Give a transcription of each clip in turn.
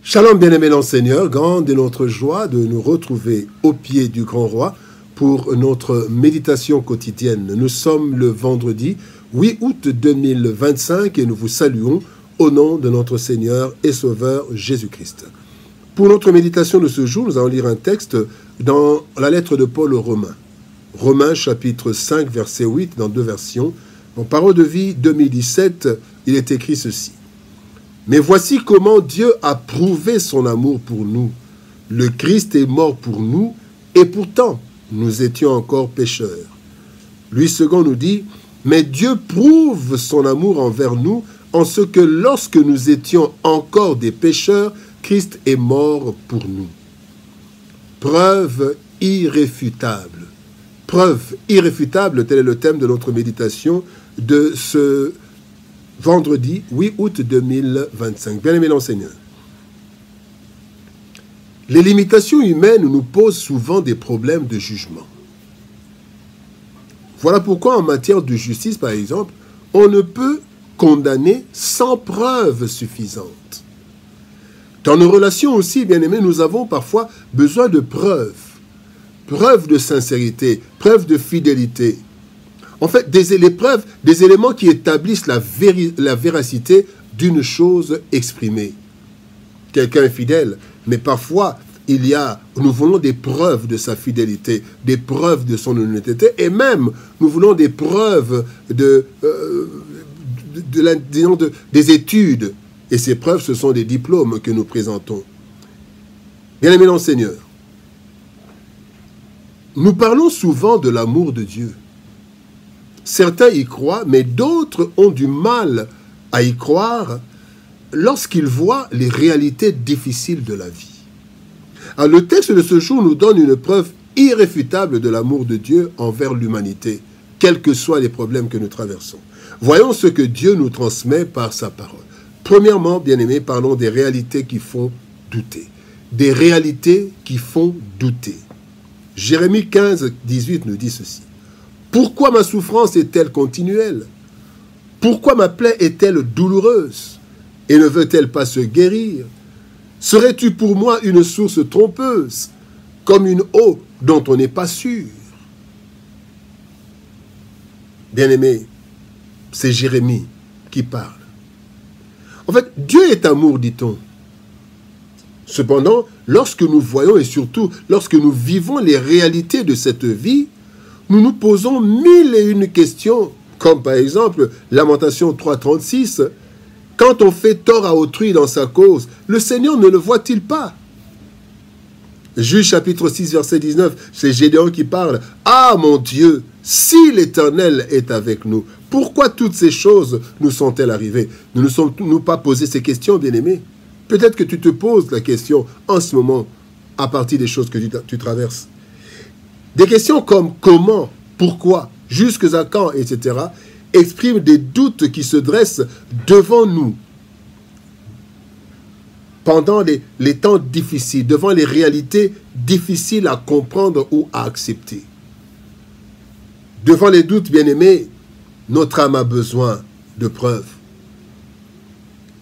Shalom bien-aimés dans le Seigneur, grande est notre joie de nous retrouver au pied du grand roi pour notre méditation quotidienne. Nous sommes le vendredi 8 août 2025 et nous vous saluons au nom de notre Seigneur et Sauveur Jésus-Christ. Pour notre méditation de ce jour, nous allons lire un texte dans la lettre de Paul aux Romains. Romains chapitre 5 verset 8 dans deux versions. En Parole de vie 2017, il est écrit ceci. Mais voici comment Dieu a prouvé son amour pour nous. Le Christ est mort pour nous, et pourtant, nous étions encore pécheurs. Lui second nous dit, mais Dieu prouve son amour envers nous, en ce que lorsque nous étions encore des pécheurs, Christ est mort pour nous. Preuve irréfutable. Preuve irréfutable, tel est le thème de notre méditation de ce vendredi 8 août 2025. Bien-aimés dans le Seigneur. Les limitations humaines nous posent souvent des problèmes de jugement. Voilà pourquoi en matière de justice, par exemple, on ne peut condamner sans preuve suffisante. Dans nos relations aussi, bien-aimés, nous avons parfois besoin de preuves. Preuves de sincérité, preuves de fidélité. En fait, des éléments qui établissent la véracité d'une chose exprimée. Quelqu'un est fidèle, mais parfois, nous voulons des preuves de sa fidélité, des preuves de son honnêteté, et même, nous voulons des preuves des études. Et ces preuves, ce sont des diplômes que nous présentons. Bien-aimés dans le Seigneur, nous parlons souvent de l'amour de Dieu. Certains y croient, mais d'autres ont du mal à y croire lorsqu'ils voient les réalités difficiles de la vie. Alors, le texte de ce jour nous donne une preuve irréfutable de l'amour de Dieu envers l'humanité, quels que soient les problèmes que nous traversons. Voyons ce que Dieu nous transmet par sa parole. Premièrement, bien-aimés, parlons des réalités qui font douter. Des réalités qui font douter. Jérémie 15, 18 nous dit ceci. Pourquoi ma souffrance est-elle continuelle? Pourquoi ma plaie est-elle douloureuse? Et ne veut-elle pas se guérir? Serais-tu pour moi une source trompeuse, comme une eau dont on n'est pas sûr? Bien-aimé, c'est Jérémie qui parle. En fait, Dieu est amour, dit-on. Cependant, lorsque nous voyons et surtout lorsque nous vivons les réalités de cette vie, nous nous posons mille et une questions, comme par exemple Lamentation 3.36, quand on fait tort à autrui dans sa cause, le Seigneur ne le voit-il pas? Juge chapitre 6, verset 19, c'est Gédéon qui parle. Ah mon Dieu, si l'Éternel est avec nous, pourquoi toutes ces choses nous sont-elles arrivées? Nous ne sommes-nous pas posé ces questions, bien-aimés? Peut-être que tu te poses la question en ce moment, à partir des choses que tu traverses. Des questions comme comment, pourquoi, jusqu'à quand, etc., expriment des doutes qui se dressent devant nous pendant les temps difficiles, devant les réalités difficiles à comprendre ou à accepter. Devant les doutes, bien-aimés, notre âme a besoin de preuves.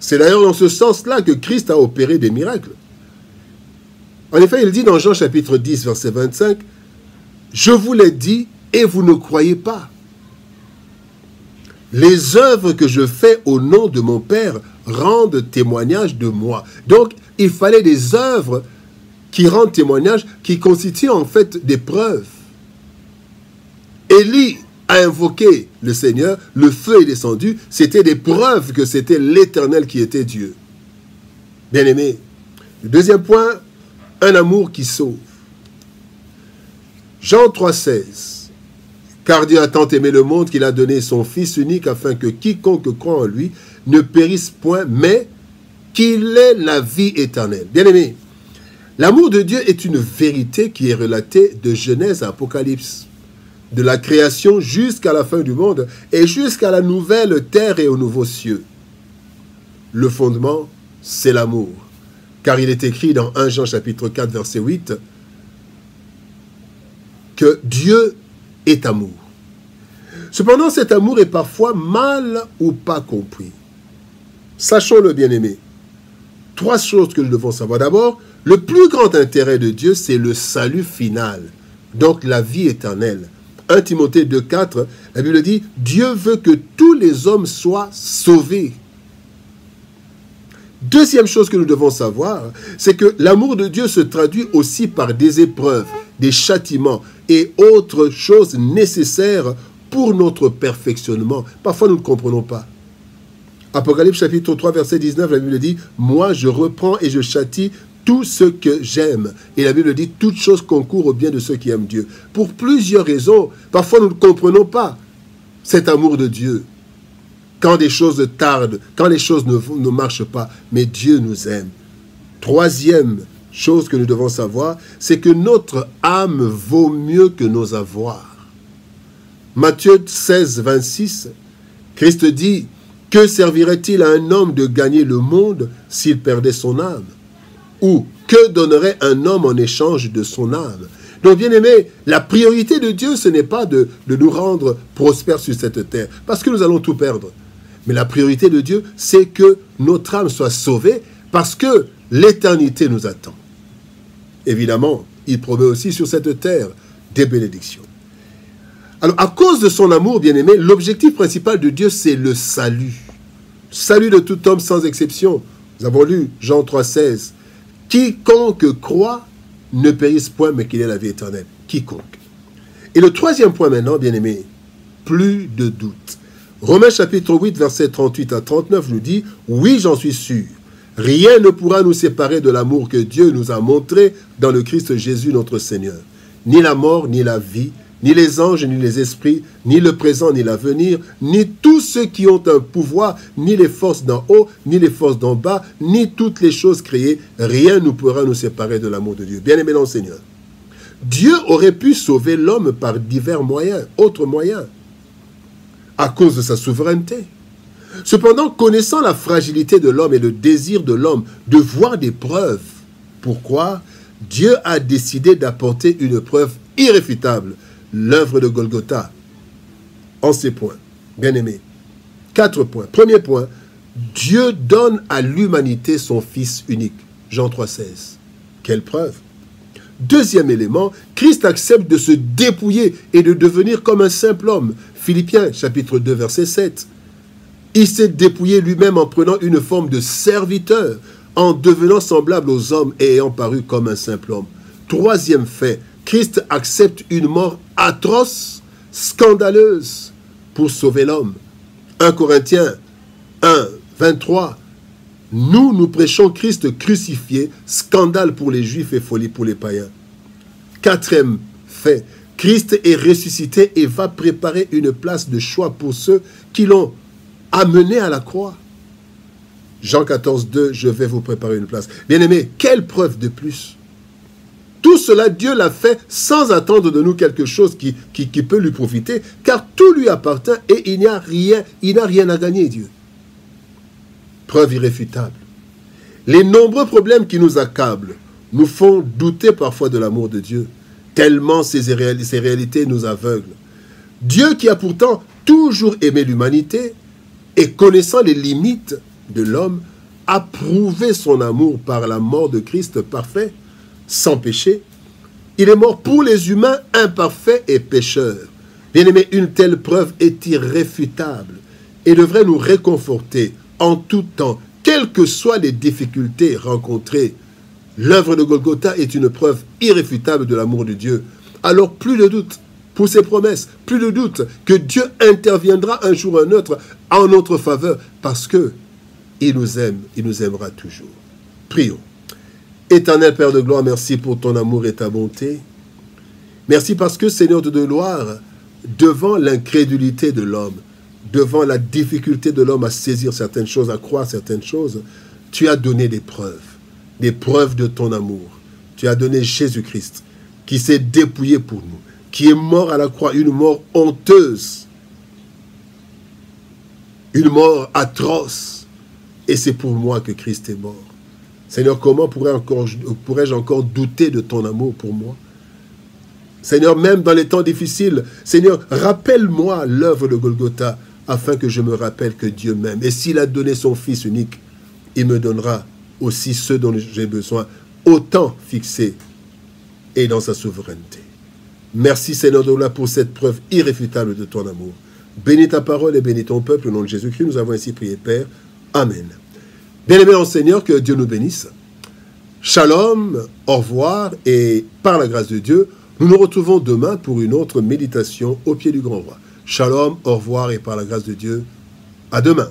C'est d'ailleurs dans ce sens-là que Christ a opéré des miracles. En effet, il dit dans Jean chapitre 10, verset 25, « Je vous l'ai dit et vous ne croyez pas. Les œuvres que je fais au nom de mon Père rendent témoignage de moi. » Donc, il fallait des œuvres qui rendent témoignage, qui constituent en fait des preuves. Élie a invoqué le Seigneur, le feu est descendu, c'était des preuves que c'était l'Éternel qui était Dieu. Bien-aimé, le deuxième point, un amour qui sauve. Jean 3,16. Car Dieu a tant aimé le monde qu'il a donné son Fils unique afin que quiconque croit en lui ne périsse point, mais qu'il ait la vie éternelle. Bien-aimé, l'amour de Dieu est une vérité qui est relatée de Genèse à Apocalypse, de la création jusqu'à la fin du monde et jusqu'à la nouvelle terre et aux nouveaux cieux. Le fondement, c'est l'amour. Car il est écrit dans 1 Jean chapitre 4, verset 8, que Dieu est amour. Cependant, cet amour est parfois mal ou pas compris. Sachons-le, bien-aimé. 3 choses que nous devons savoir. D'abord, le plus grand intérêt de Dieu, c'est le salut final, donc la vie éternelle. 1 Timothée 2,4, la Bible dit « Dieu veut que tous les hommes soient sauvés ». Deuxième chose que nous devons savoir, c'est que l'amour de Dieu se traduit aussi par des épreuves, des châtiments et autres choses nécessaires pour notre perfectionnement. Parfois, nous ne comprenons pas. Apocalypse chapitre 3, verset 19, la Bible dit « Moi, je reprends et je châtie tout ce que j'aime. » Et la Bible dit « Toute chose concourt au bien de ceux qui aiment Dieu. » Pour plusieurs raisons, parfois nous ne comprenons pas cet amour de Dieu. Quand des choses tardent, quand les choses ne marchent pas, mais Dieu nous aime. Troisième chose que nous devons savoir, c'est que notre âme vaut mieux que nos avoirs. Matthieu 16, 26, Christ dit « Que servirait-il à un homme de gagner le monde s'il perdait son âme? Ou que donnerait un homme en échange de son âme ?» Donc, bien aimé, la priorité de Dieu, ce n'est pas de nous rendre prospères sur cette terre, parce que nous allons tout perdre. Mais la priorité de Dieu, c'est que notre âme soit sauvée, parce que l'éternité nous attend. Évidemment, il promet aussi sur cette terre des bénédictions. Alors, à cause de son amour, bien aimé, l'objectif principal de Dieu, c'est le salut. Salut de tout homme sans exception. Nous avons lu Jean 3,16. Quiconque croit ne périsse point, mais qu'il ait la vie éternelle. Quiconque. Et le troisième point maintenant, bien aimé, plus de doute. Romains chapitre 8, versets 38 à 39 nous dit « Oui, j'en suis sûr. Rien ne pourra nous séparer de l'amour que Dieu nous a montré dans le Christ Jésus notre Seigneur. Ni la mort, ni la vie, ni les anges, ni les esprits, ni le présent, ni l'avenir, ni tous ceux qui ont un pouvoir, ni les forces d'en haut, ni les forces d'en bas, ni toutes les choses créées, rien ne pourra nous séparer de l'amour de Dieu. » Bien-aimé dans le Seigneur, Dieu aurait pu sauver l'homme par divers moyens, autres moyens, à cause de sa souveraineté. Cependant, connaissant la fragilité de l'homme et le désir de l'homme de voir des preuves, pourquoi Dieu a décidé d'apporter une preuve irréfutable, l'œuvre de Golgotha, en ces points. Bien-aimés, 4 points. Premier point, Dieu donne à l'humanité son Fils unique. Jean 3,16. Quelle preuve! Deuxième élément, Christ accepte de se dépouiller et de devenir comme un simple homme. Philippiens, chapitre 2, verset 7. Il s'est dépouillé lui-même en prenant une forme de serviteur, en devenant semblable aux hommes et ayant paru comme un simple homme. Troisième fait, Christ accepte une mort atroce, scandaleuse, pour sauver l'homme. 1 Corinthiens 1, 23. Nous prêchons Christ crucifié, scandale pour les Juifs et folie pour les païens. Quatrième fait, Christ est ressuscité et va préparer une place de choix pour ceux qui l'ont amené à la croix. Jean 14, 2, je vais vous préparer une place. Bien-aimés, quelle preuve de plus? Tout cela, Dieu l'a fait sans attendre de nous quelque chose qui peut lui profiter, car tout lui appartient et il n'a rien à gagner, Dieu. Preuve irréfutable. Les nombreux problèmes qui nous accablent nous font douter parfois de l'amour de Dieu, tellement ces réalités nous aveuglent. Dieu qui a pourtant toujours aimé l'humanité et connaissant les limites de l'homme, a prouvé son amour par la mort de Christ parfait, sans péché. Il est mort pour les humains imparfaits et pécheurs. Bien-aimé, une telle preuve est irréfutable et devrait nous réconforter en tout temps, quelles que soient les difficultés rencontrées. L'œuvre de Golgotha est une preuve irréfutable de l'amour de Dieu. Alors plus de doute pour ses promesses, plus de doute que Dieu interviendra un jour ou un autre en notre faveur, parce que il nous aime, il nous aimera toujours. Prions. Éternel Père de gloire, merci pour ton amour et ta bonté. Merci parce que, Seigneur de gloire, devant l'incrédulité de l'homme, devant la difficulté de l'homme à saisir certaines choses, à croire certaines choses, tu as donné des preuves de ton amour. Tu as donné Jésus-Christ, qui s'est dépouillé pour nous, qui est mort à la croix, une mort honteuse, une mort atroce. Et c'est pour moi que Christ est mort. Seigneur, comment pourrais-je encore douter de ton amour pour moi? Seigneur, même dans les temps difficiles, Seigneur, rappelle-moi l'œuvre de Golgotha, afin que je me rappelle que Dieu m'aime. Et s'il a donné son Fils unique, il me donnera aussi ceux dont j'ai besoin, autant fixés et dans sa souveraineté. Merci Seigneur de là pour cette preuve irréfutable de ton amour. Bénis ta parole et bénis ton peuple au nom de Jésus-Christ. Nous avons ainsi prié, Père. Amen. Bien-aimés en Seigneur, que Dieu nous bénisse. Shalom, au revoir et par la grâce de Dieu, nous nous retrouvons demain pour une autre méditation au pied du grand roi. Shalom, au revoir et par la grâce de Dieu, à demain.